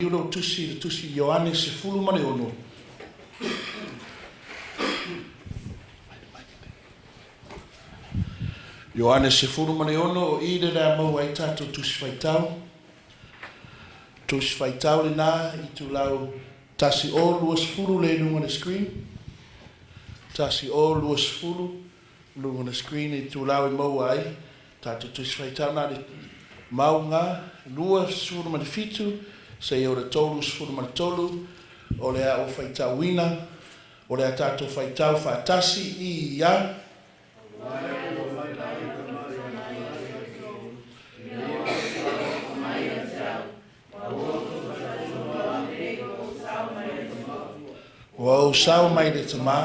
Iuro tusi Ioane se fulu mane ono. Ioane se fulu mane ono o ire rea mau ai tato tusi whaitau. Tusi whaitau le nā i tu lau tasi o luas fulu le nunga na screen. Tasi o luas fulu nunga na screen i tu lau i mau ai. Tato tusi whaitau nā le mau ngā luas fulu mane fitu. Se o le tolu sfuru ma tolu o le a o whaitau wina o le a tātou whaitau whaatasi i ia o au sau mai le tamā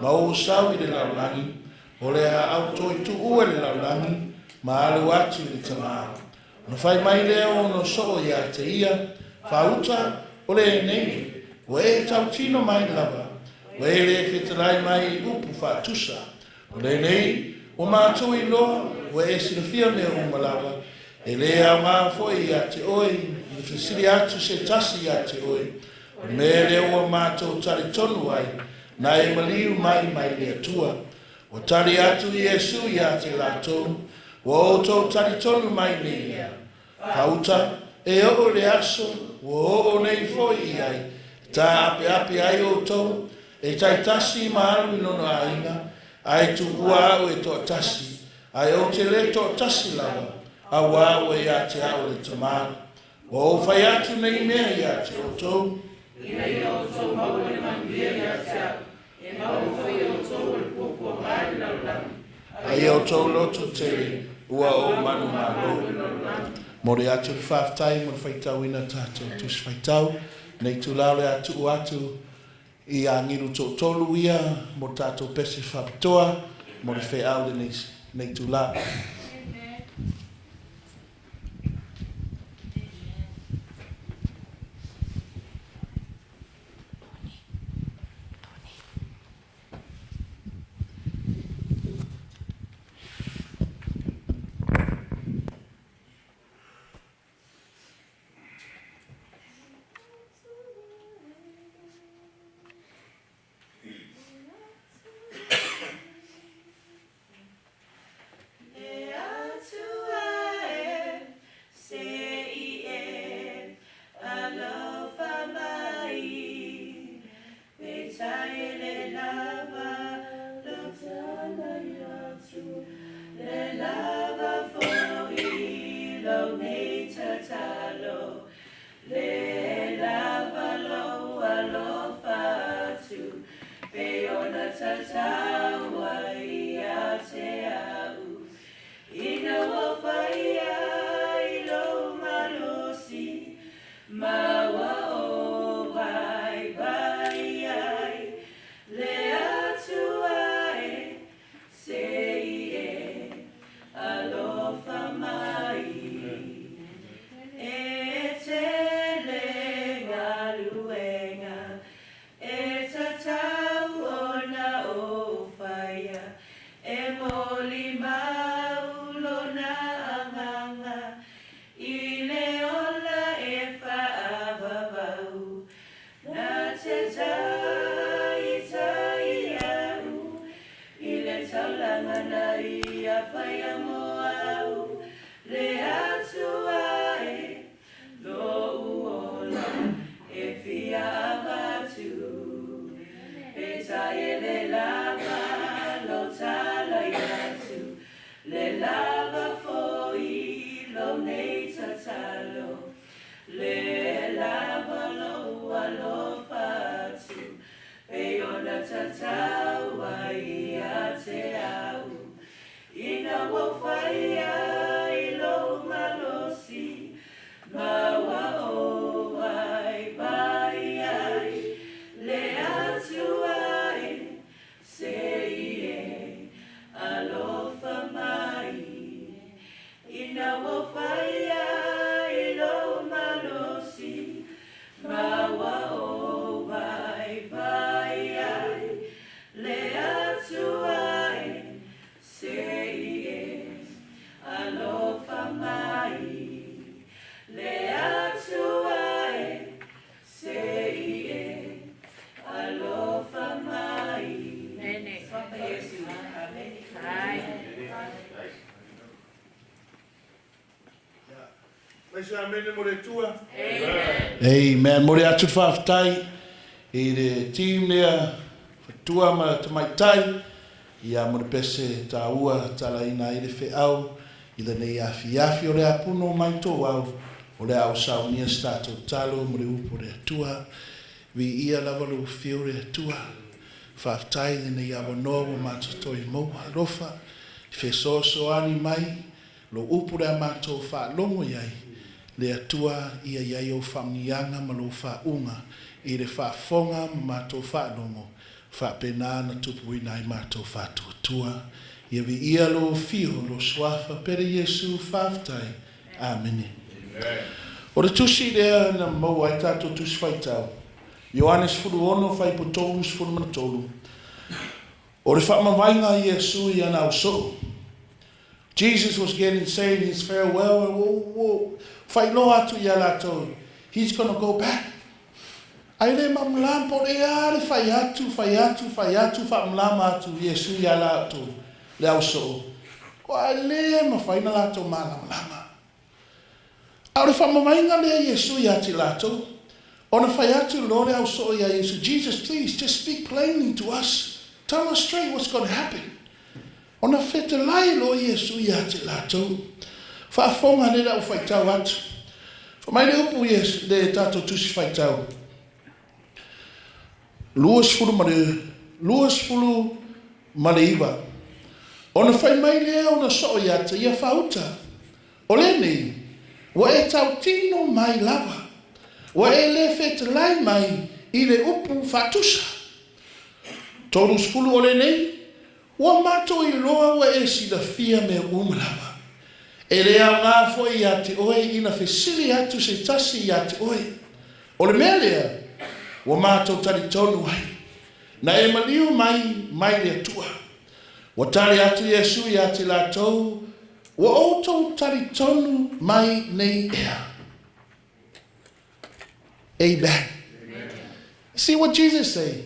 ma o sau i le laulangi o le a au toi tu ua le laulangi ma alu atu i le tamā no whai mai leo no so o ia te ia Fauta o le nei, o e tau tino mai lava, o e le whetalai mai upu whaatusa, o le nei, o mātou i loa, o e sinafia mea o malawa, e le au maa foi a te oi, i whasiri atu se tasi a te oi, o me leo o mātou tari tonu ai, na e maliu mai le atua, o tari atu i Yesu i a te lātou, o o tau tari tonu mai le ia, Fauta, e o le aso, o nei foi ai, ta ape ai o tau, e tai tasi maalu i nono ainga, ai tu ua o e to tasi, ai o te le to tasi lava, a ua o e a te ao le tamara, o fai atu nei mea i a te o tau. Ina i o tau mau le mambia i a te ao, e mau fai o tau le popo mai lau lau. Ai o tau loto tele, ua o manu malo. Mori atu le whaftai, mo le whaitau ina tātou tusi whaitau, nei tu lau le atu i a ngiru tō tolu ia, mo tātou pese whapitoa, mo le whai au le nei tu lau. Le atua Amen. More atu whaafitai i re team lea tua ma tamaitai ia mo pese taua talaina i le wheau i le nei afi o le apuno mai tō au o le au saunia stato talo mo le upo le atua vi ia lava lo fio le atua whaafitai le nei awanoa mo matotoi moa rofa fesoso ani mai lo upo le amato whaalongo iai le atua ia iai o whamnianga ma lo whaunga i le whaafonga ma tō whaalongo whaapena na tupu i nai ma tō whaatuatua ia vi ia lo fio lo swafa pere Yesu whaafitai. Amen. O le tusi lea na mau ai tātou tusi whaitau. Ioanes furu ono whai po tōru furu mana tōru. O le whaamawainga Yesu i ana uso. Jesus was getting saying his farewell and whai lo atu i alato. He's going to go back. Ai le mamlampo le ale whai atu whaamlama atu Yesu i alato. Le uso. Ko ai le ma whaina lato malamlama. Au le whaamawainga lea Yesu i ati lato. Ona whai atu lo le uso i a Yesu. Jesus, please, just speak plainly to us. Tell us straight what's going to happen. Ona fete lai lo Yesu i ati lato. Whaafonga le lau whaitau atu. Whamai le upu Yesu le tato tusi whaitau. Luas fulu mare iwa. Ona whai mai lea ona so i ata ia whauta. O le nei, wa e tau tino mai lava. Wa e le fete lai mai i le upu whatusa. Torus fulu o le nei, wa mato i loa wa e si da fia me umalawa. E rea ngā fo i ate oe ina whesili atu se tasi i ate oe. O le mea lea, wa mato tari tonu ai. Na e maliu mai le atua. Wa tari atu Yesu i ate latou, wa outou tari tonu mai nei ea. Amen. See what Jesus said?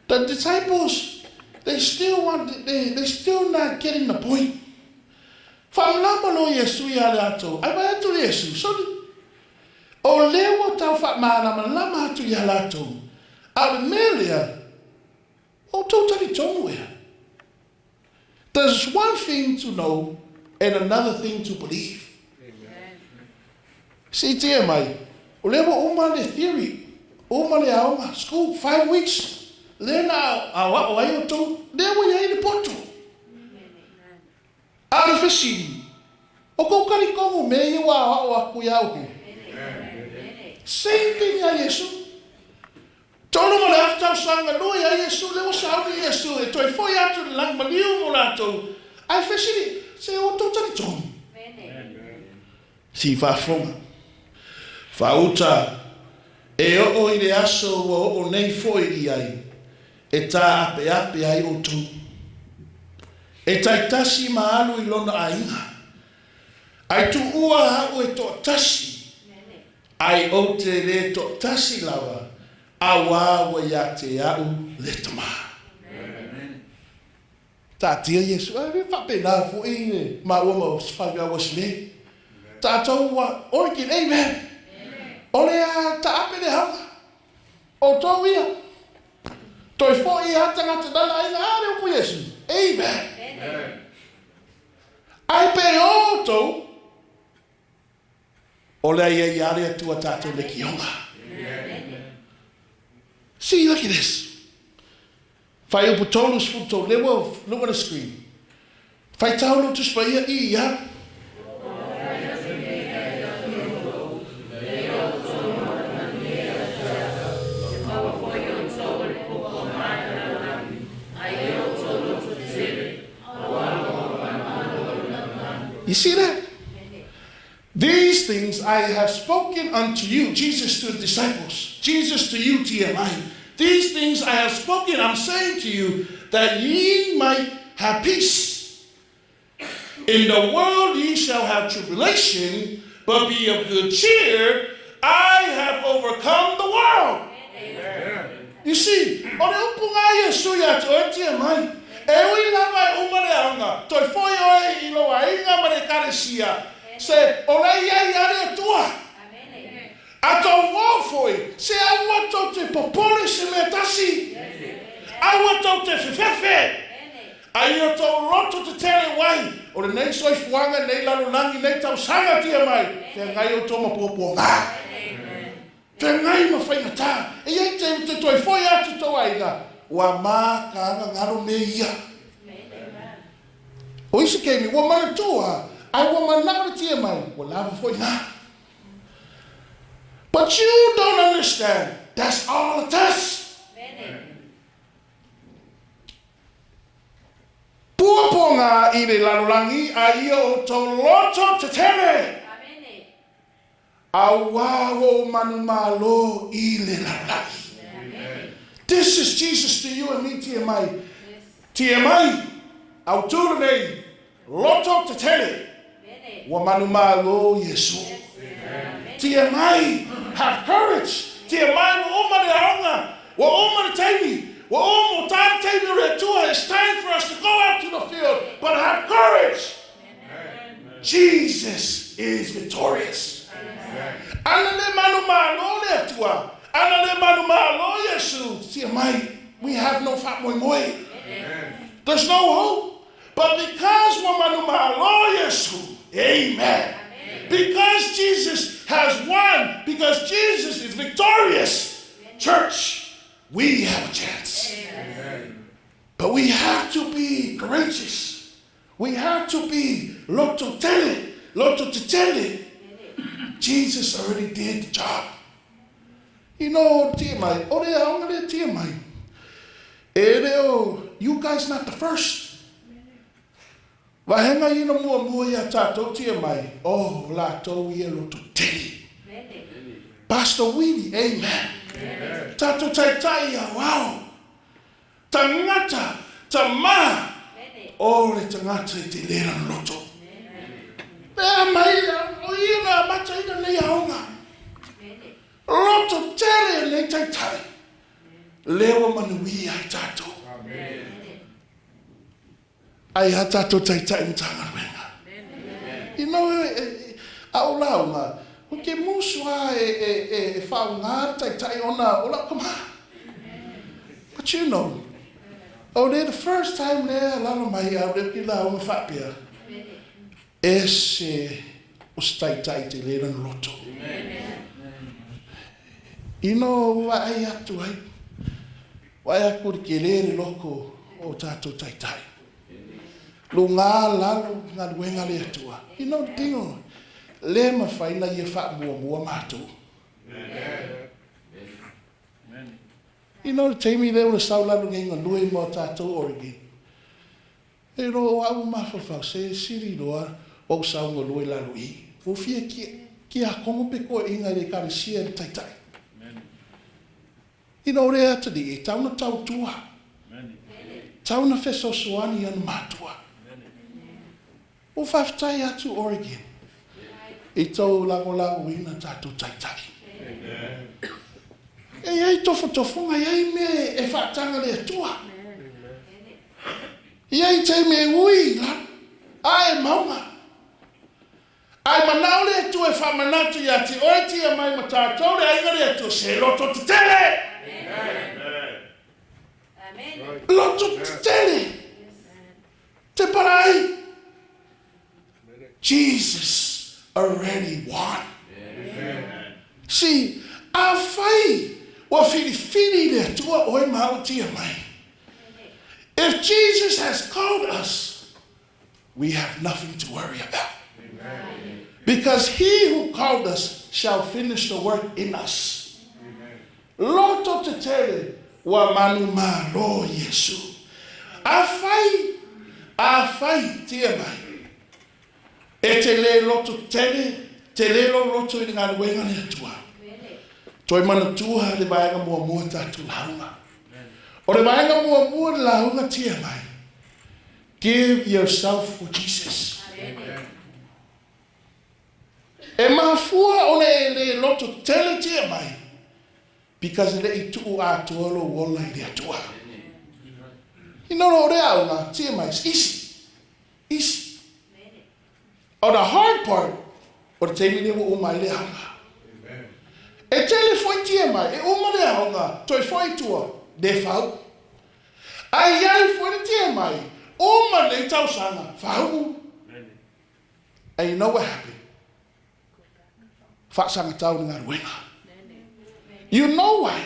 The disciples, they're still not getting the point. Whaamlama lo Yesu i ale atou. Ai vai atu Yesu. Sorry. O lewa tau whaamlama lama atu i ale atou. Ale melea. O tau tari tonu ea. There's one thing to know and another thing to believe. Amen. See, tia mai. O lewa uma le theory. Uma le aonga. School, 5 weeks. Lena awa o ai o tau. Lewa iai le poto. Are fesini. O koukari kongo me i wa o aku iau. Same thing ya Yesu. Tolo mo le aftau sanga lo ya Yesu le o saudi Yesu e toi foi atu le lang maliu mo lato. Ai fesini se o to tari tonu. Si fa fonga. Fa uta e o i le aso o nei foi i ai. E ta ape ai o tu. E taitasi maalu i lona ainga. Ai tu ua hau e to tasi. Ai o te le to tasi lawa. Awa wa ya te au le tama. Ta tia Yesu. Ai whape nā fu ine. Ma ua ma whape awa sile. Ta tau wa orkin. Amen. Ole a ta ape le hanga. O tau ia. Toi fo i hatanga te dala ainga are upu Yesu. Amen. Ai pe oto o le ia iare atua tātou le kionga. See, look at this. Whai upu tolu sputo lewa, look at the screen. Whai taulo tu spaia i ia. You see that? These things I have spoken unto you, Jesus to the disciples, Jesus to you, TMI. These things I have spoken, I'm saying to you, that ye might have peace. In the world ye shall have tribulation, but be of good cheer. I have overcome the world. Amen. You see, o le upunga Yesu ya to TMI. E ui lava e umare anga. Toi foi oe i loa inga mare karesia. Se o rei ai are tua. A tau wofoi. Se aua tau te popole se me tasi. Aua tau te fefefe. Ai o tau roto te tere wai. O le nei soi fuanga, nei lalulangi, nei tau sanga tia mai. Te ngai o toma popo ngā. Te ngai ma whaingata. E iei te toi foi atu tau aiga. Wa mā ka anga ngaro me ia. O isi kei mi, wa mana tua. Ai wa manau tia mai. Wa lava foi ngā. But you don't understand. That's all it is. Puaponga I le lalulangi a ia o tau loto te tere. A wawo manu malo I le lalulangi. This is Jesus to you and me, tia mai. Tia mai, au tūra nei, loto te tere. Wa manu malo Yesu. Tia mai, have courage. Tia mai, wa oma le aonga. Wa oma le taimi. Wa oma tāna taimi re tua. It's time for us to go out to the field. But have courage. Jesus is victorious. Ana le manu malo le tua. Ana le manu malo Yesu. Tia mai, we have no fat moi moi. There's no hope. But because wa manu malo Yesu. Amen. Because Jesus has won, because Jesus is victorious, church, we have a chance. But we have to be courageous. We have to be loto tetele. Jesus already did the job. You know, tia mai, o rea aonga le tia mai. E reo, you guys not the first. Wahenga ina mua ia tātou tia mai. Oh, lātou ia loto tele. Pastor Willie, amen. Tātou tai ia, wow. Tangata, tama. Oh, le tangata I te lera loto. Mea mai, o ia na mata ina nei aonga. Loto tele nei tai. Lewa manui ai tātou. Ai hata to tai mtanga wenga. You know, au launga. O ke musua e whaunga tai ona ola kama. But you know, oh, the first time there, lalo mai au re ki launga whapia. E se os tai te lera loto. You know, wa ai atu ai. Wa ai aku ke lere loko o tato tai. Lunga lalo nga luenga le atua. You know, tingo. Le mawhaina ia wha mua mātou. You know, teimi leo na sau lalo ngenga lue mo tātou Oregon. E ro au mawhawhau se siri roa o sau ngā lue lalo I. O fia ki a kongo pe koe inga re karisia le taitai. You know, rea atadi e tauna tau tua. Tauna feso soani anu mātua. O whaftai atu Oregon. I tau lago ina tātou taitai. E ai tofonga, e ai me e whaatanga le atua. E ai te me ui, la. Ai maunga. Ai manau le atua e whamanatu i ati oiti a mai ma tātou le ainga le atua se loto te tele. Loto te tele. Te parai. Jesus already won. Amen. See, a whai wa whiriwhiri le tua oi mautia mai. If Jesus has called us, we have nothing to worry about. Amen. Because he who called us shall finish the work in us. Loto te tere wa manu ma lo Yesu. A whai tia mai. E te le loto tele, te le loto I ngā ruenga le atua. Toi mana tua le vaenga mua tātu launga. O le vaenga mua le launga tia mai. Give yourself for Jesus. E mafua o le loto tele tia mai. Because le I tuu a tuolo wola I le atua. You know o le aunga tia mai. It's easy. Easy. Oh, the hard part O te teimi ni o mai le hanga. E tele foi tia mai, e uma le hanga, toi foi tua, de fau. Ai foi tia mai, uma le tau sanga, fau. And you know what happened? Fa sanga tau ngā ruenga. You know why?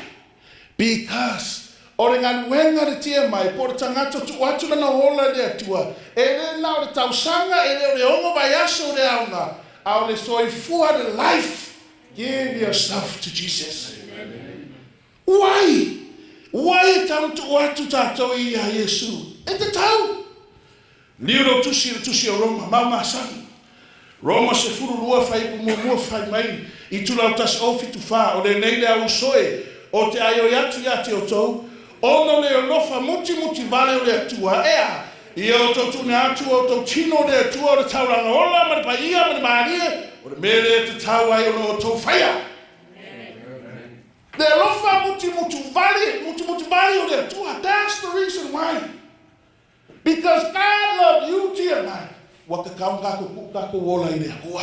Because o le ngā ruenga le tia mai, po le tangata tu atu na hola le atua, e le nao le tau sanga, e le ongo vai aso le aunga, au le soi fua the life. Give yourself to Jesus. Why? Why tau tu atu tātou I a Yesu? E te tau. Liro tusi o Roma, mama sani. Roma se furu lua fai mua fai mai. I tulau tas ofi tu wha, o le neile au soe, o te aio yati o tou, ono le olofa muti vale o le atua, ea, I o tau tune atu o tau tino le atua o le tauranga ola, ma le paia, ma le maria, o le mele te tau ai o tau whaia. Le olofa muti vale o le atua, that's the reason why. Because God loved you, dear man. Waka kau kako wola I le akua.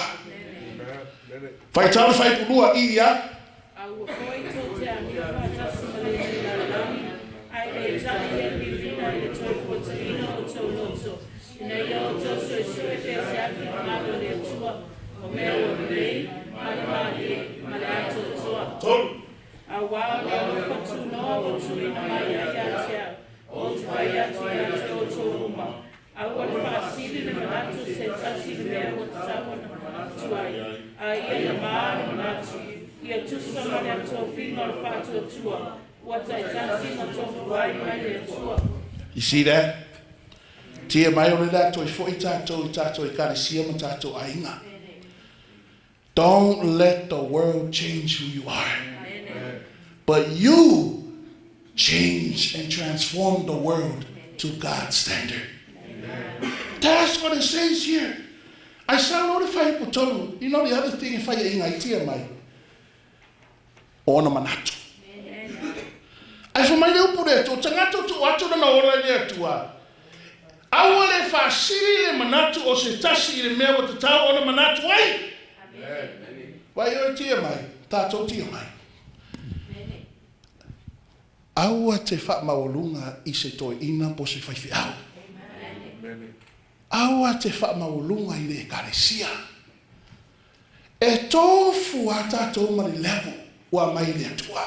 Fai tau fai pulua I ia. Au foi to te ami fata sumale ni la lani. Ai le tani e bifina le toi potino o to loto. Nei o to so te siaki ngalo le tua. O mea o rei, male ato toa. Ton. A wā le fatu no o tui na mai a iatia. O tu vai ati o to uma. A wale whaasiri le manatu se tasi le mea o tawa na tuai. A ia le maa na manatu. Ia tusa mane a tō whino le whātu o tua. Wata I tasi na tō wai mai le tua. You see that? Tia mai o le lato I fo I tātou I karesia ma tātou ainga. Don't let the world change who you are. But you change and transform the world to God's standard. That's what it says here. I saw notify people told you know the other thing if I inga tia mai. Ona manatu. Ai fo mai leu pure to tangato tu atu na ora le tua. Awale fa siri le manatu o se tasi le mea o te tau ona manatu ai. Amen. Wai o tia mai, tātou tia mai. Aua te wha maolunga I se toi ina po se whaifi au. Aua te wha maolunga I le karesia. E tofu a tātou mani level wa mai le atua.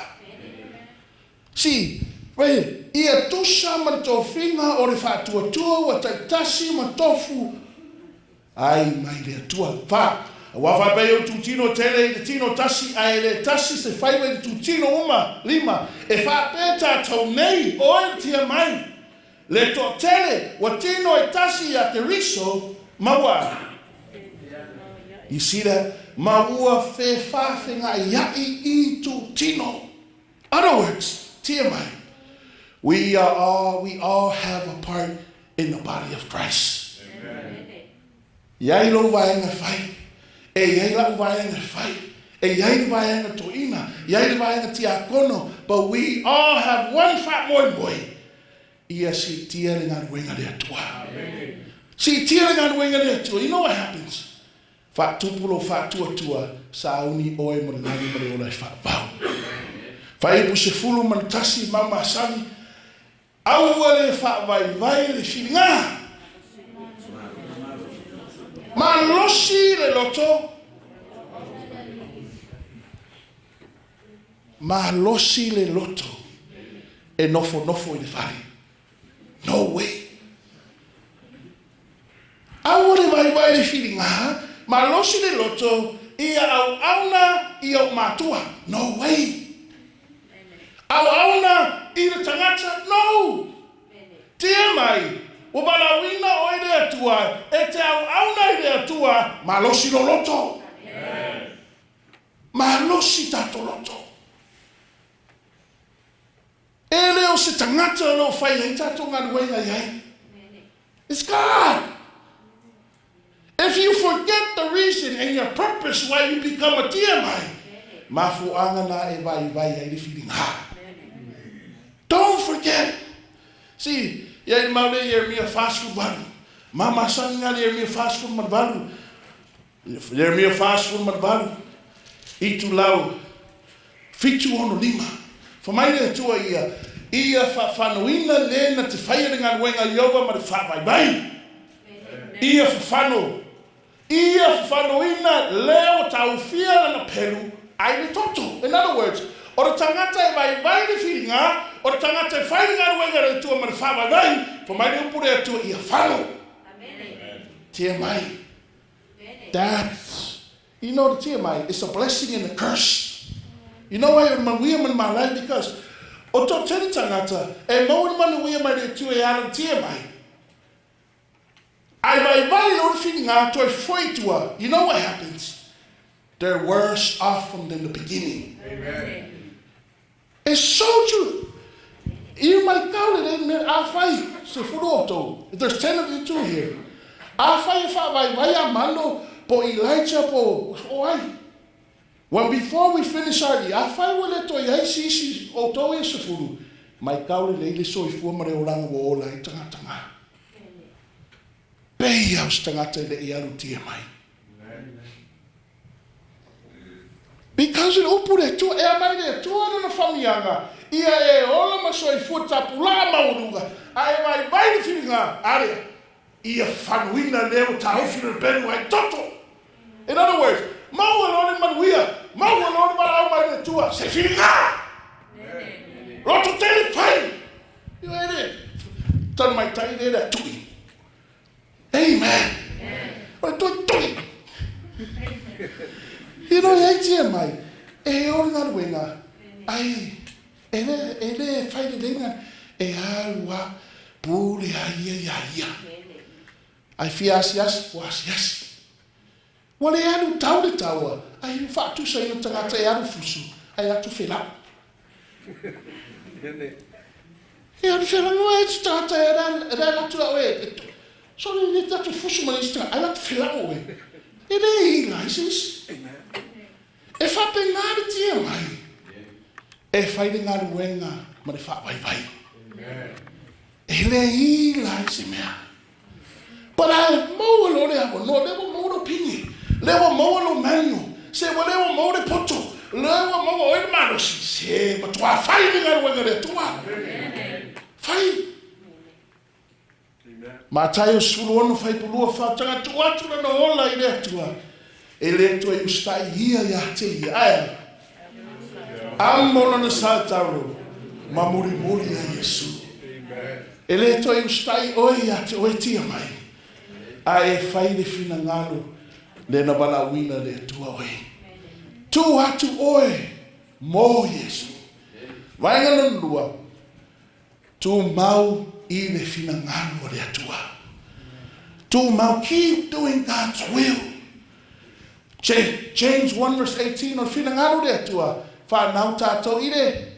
Si, wei, ia tusa mani tō whinga o le whātua wa taitasi ma tofu. Ai mai le atua. Wha, wafa bai o tutino tele I le tino tasi, ai le tasi se whaiwe I tutino lima. E wha pētā tau nei, o e tia mai. Le tō tele, wa tino e tasi a te riso, maua. You see that? Maua fe whawhenga iai I tutino. Other words, tia mai. We all have a part in the body of Christ. Iai lo vaenga whai. E iai lau vaenga whai. E iai vaenga toina. Iai vaenga tia kono. But we all have one fat boy. Ia si tia le ngā ruenga le atua. Si tia le ngā ruenga le atua. You know what happens? Fat tupulo fat tua sa uni oe mo le nani mo le ola fat vau. Fai pu se fulu man tasi mama sani. Aua le fat vai le filinga. Ma losi le loto. Ma losi le loto. E nofo I le fari. No way. Aua le vai le filinga. Ma losi le loto. Ia au auna I au matua. No way. Au auna I le tangata. No. Tia mai. O balawina o I le atua. E te au auna I le atua. Ma losi lo loto. Ma losi tato loto. E leo se tangata lo fai hei tato ngā ruenga iai. It's God. If you forget the reason and your purpose why you become a TMI, mafu anga na e vai ai le feeling ha. Don't forget. See, ia maule ia mia fast food valu. Mama sanga ia mia fast food valu. Jeremia 5:4. I tu lau. Fitu ono 5. Whamaire e tua ia. Ia whanuina le na te whaia ngā ruenga iowa ma te whawaibai. Ia whanu. Ia whanuina leo tau whia na peru ai le toto. In other words, o re tangata e vai le whiringa, o re tangata e whaia ngā ruenga re tua ma te whawaibai, whamaire upure e tua ia whanu. Tia mai. That's, you know the tia mai, it's a blessing and a curse. You know why I'm in my life? Because o to tēne tangata, e mauni manu wia mai re tua e ala tia mai. Ai vai o whiringa toi foi tua. You know what happens? They're worse off than the beginning. Amen. It's so true. You might call it, awhai, se furoto. There's 10 of you too here. Awhai vai amando po Elijah po oai. When before we finish our awhai wale to iai sisi o to e se furu. Mai kaule leile so I fuamare oranga wo ola I tanga. Pei au stangata le I alu tia mai. Because it opure tu e mai le tu ana famianga. Ia e ola maso I futa pula maurunga. Ai vai ni fininga area. Ia fanuina leo tau fina benu ai toto. In other words, mau alone manuia, mau alone marau mai le tua, se fininga. Roto tele fai. You heard it. Tan mai tai le da tui. Amen. Oi tui. You know, I tia mai. E o na wenga. Ai. Ele fai de lenga. E alua pule ia. Ai fias was. Wale anu tau de taua. Ai fa tu sai no tangata e anu fusu. Ai atu fela. E anu fela no e tata era la tu e. So ni tatu fusu ma ista. Ai atu fela o e. Ele license. E fa penare tia mai. E fai de ngā ruenga ma le whawaiwai. Ele license mea. But I mo lo le avo no le mo lo pingi. Le mo lo manu. Se le mo le poto. Le mo o mano se ma tua fai de ngā ruenga le tua. Fai. Ma tai o sulu ono fai pulua fa tanga tua na ola I le tua. Ele tua I ustai ia ia te ia. Ai. Amona na saltaro. Ma muri a Yesu. Ele tua I ustai oi ia te oi tia mai. Ai fai le fina ngalo. Le na bala wina le tua oi. Tu atu oi. Mo Yesu. Vai ngalo lua. Tu mau I le fina ngalo le tua. Tu mau keep doing God's will. James 1:18 o fina ngalo le tua. Fa nau tato ire.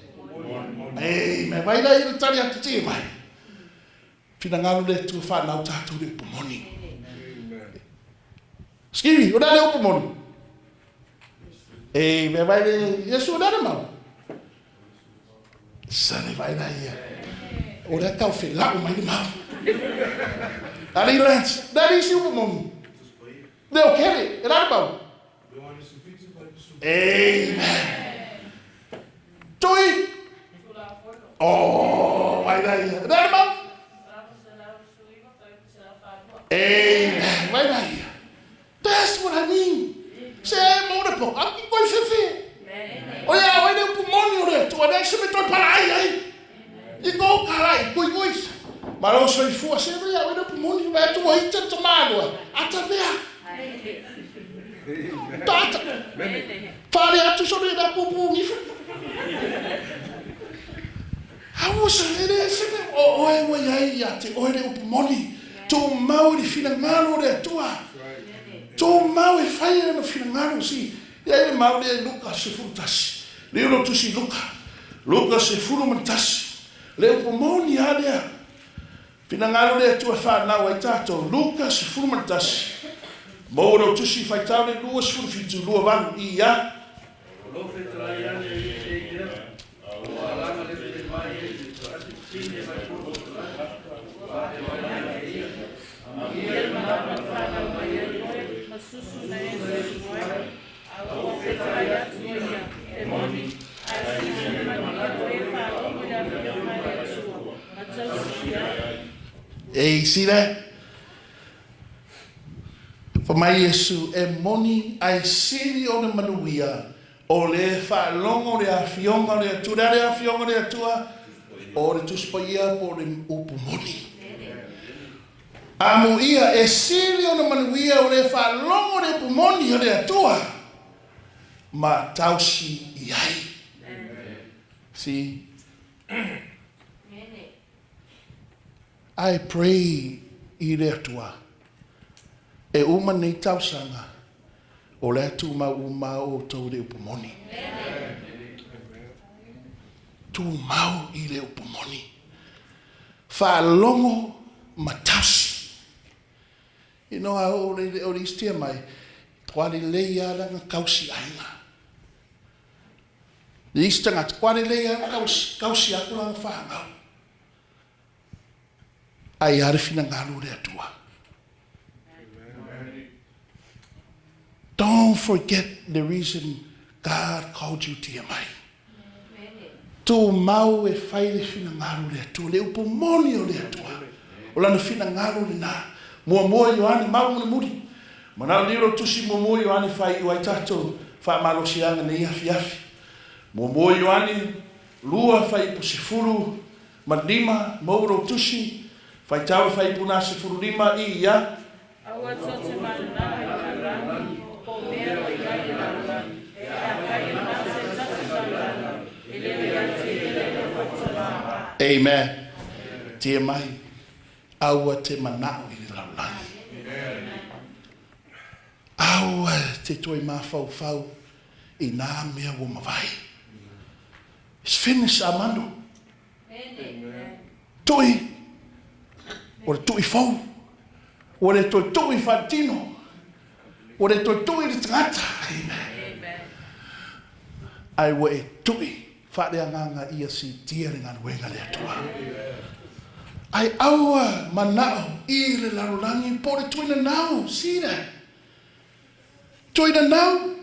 Amen. Vai la ire tali atu tia mai. Fina ngalo le tua fa nau tato le pomoni. Skivi, o dale o pomoni. Amen. Vai le Yesu o dale mau. Sane vai la ia. O le kau fe la o mai le mau. Ali Lance, dale si o pomoni. Leo kere, e dale mau. Amen. Tui. Oh, vai daí. Dá irmão? Amen. Vai daí. That's what I mean. Você é mão de pouco. Aqui coisa você vê. Olha o pulmão, olha. Tu olha isso me torna para aí. Igual carai, coisa. Mas eu sou fu, você olha o pulmão, vai tu aí tanto mágoa. Até ver. Tata. Fale a tu sobre da pupu mi. Hausa ele se oi ai ate oi o pulmoni. Tu mau di fina ngalo de tua. Tu mau e fai no fina ngalo si. E aí mau de Lucas se futas. Leo tu si Lucas se furu mantas. Le pulmoni ale. Fina ngalo de tua fa na wai tato Lucas se furu mantas. Moro tu si fai tau le lua suru fitu lua vanu ia. susu na e se wai. Aua se tai atu ia e moni. A si ne mani o e wha o mo ya fio mai e tua. Ma tau si ia. Hey, see that? For my Yesu e moni ai siri o na manuia o le whaalongo le a fionga le atura le a fionga le atua o le tuspaia po le upu moni. Amu ia e siri o na manuia o le whaalongo le upu moni o le atua ma tausi iai. See? I pray i le atua. E uma nei tausanga o le atu mau o tau le upumoni. Tu mau i le upumoni. Whaalongo matausi. You know, o le istia mai, tuare leia langa kausi ainga. Le istanga tuare leia kausi aku langa whaangau. Ai arifina ngalu le atua. Don't forget the reason God called you TMI. Tu mau e whaile fina ngaru le atua, le upo moni o le atua. O lana fina ngaru le na. Mua Ioane mau le muri. Manau liro tusi mua Ioane whai iwai tatou, wha malo sianga ne ia fiafi. Mua Ioane lua whai po sifuru, madima, mauro tusi, whai tau whai puna sifuru lima i ia. Aua tote malana i malana. Amen. Tia mai, aua te manao i laulani. Aua te toi mawhau i nā mea wo mawai. It's finished, Armando. Toi, o le tui fau, o le tui Fantino, o le tui le tangata. Amen. Ai wa e tui. Whare anganga ia si tia ringa nuenga le atua. Ai aua manao i le larulangi po le tuina nau. See that? Tuina nau.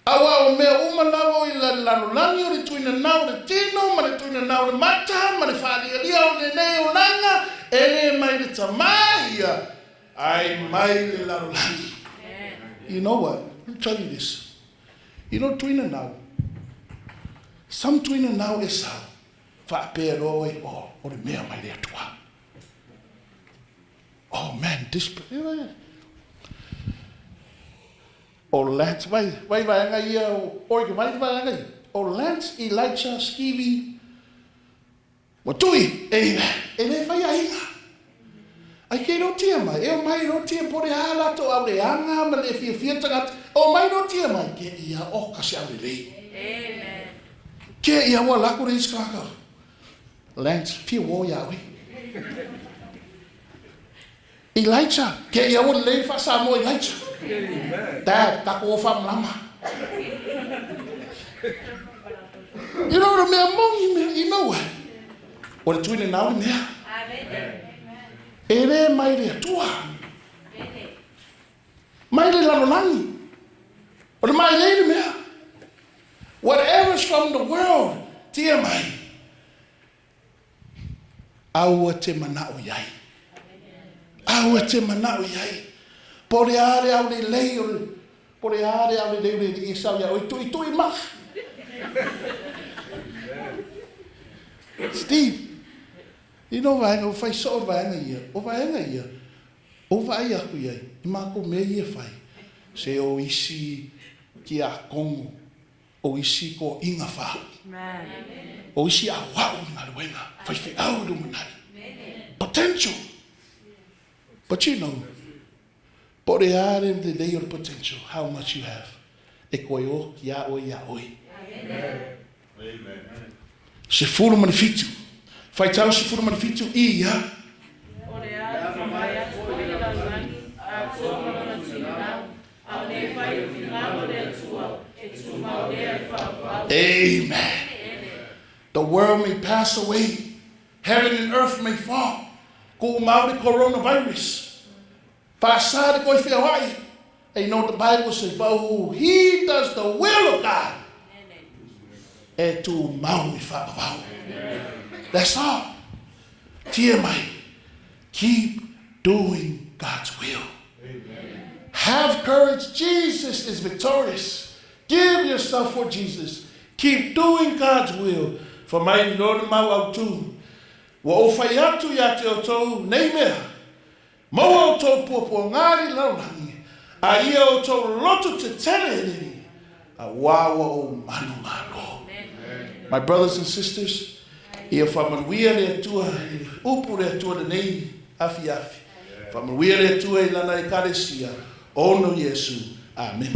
Aua o mea umanao i le larulangi o le tuina nau le tino, ma le tuina nau le mata, ma le whare lia o le nei o langa, ele mai le tamaia. Ai mai le larulangi. You know what? Let me tell you this. You know tuina nau. Some tuina nau e sau, whaapea roi o le mea mai le atua. Oh man, this... O Lance, vai anga ia, oike vai anga ia. O Lance, Elijah, Stevie, mo tui, e le vai a inga. Ai kei rotia mai, e o mai rotia po le hala to au le anga, ma le fia tangat, o mai rotia mai, ke ia o kasi au le lei. Amen. Ke ia wa lako re iskaka. Lance, pia wo yawe. Elijah, ke ia wa le fa sa mo Elijah. Dad, tako fa mlama. You know the me among you know what? What tuina now me. Amen. Ere mai le tua. Mai le laronani. Or mai le me. Whatever's from the world, tia mai. Aua te manao iai. Aua te manao iai. Pore are au le lei, pore are au le lei i sau ia, oi tui mah. Steve, you know vaenga, o fai so vaenga ia, o vai aku iai, I mako me ia fai, se o isi ki a kongo, o isi ko inga whau. O isi a wau ngā ruenga, fai whi au do manari. Potential. But you know, pore are in the day of potential, how much you have. E koe o, ia oi. Amen. Se furu manifitu. Fai tau se furu manifitu I ia. Ore a mai a koe la lani, a koe na tina, a ne fai fina ore tua, e tuma ore fa. Amen. The world may pass away, heaven and earth may fall. Ko mau de coronavirus. Pasar ko I Hawaii. And you know what the Bible says, but who he does the will of God. And to maui whakawau. That's all. Tia mai. Keep doing God's will. Amen. Have courage. Jesus is victorious. Give yourself for Jesus. Keep doing God's will. For my Lord mau au tu. Wa o whai atu ia te o tau nei mea. Mau au tau puapo ngāri laurangi. A ia o tau lotu te tere nini. A wawa o manu malo. My brothers and sisters, ia whamanuia rea tua, upu rea tua na nei, afi afi. Whamanuia rea tua i lana i karesia, ono Yesu. Amen.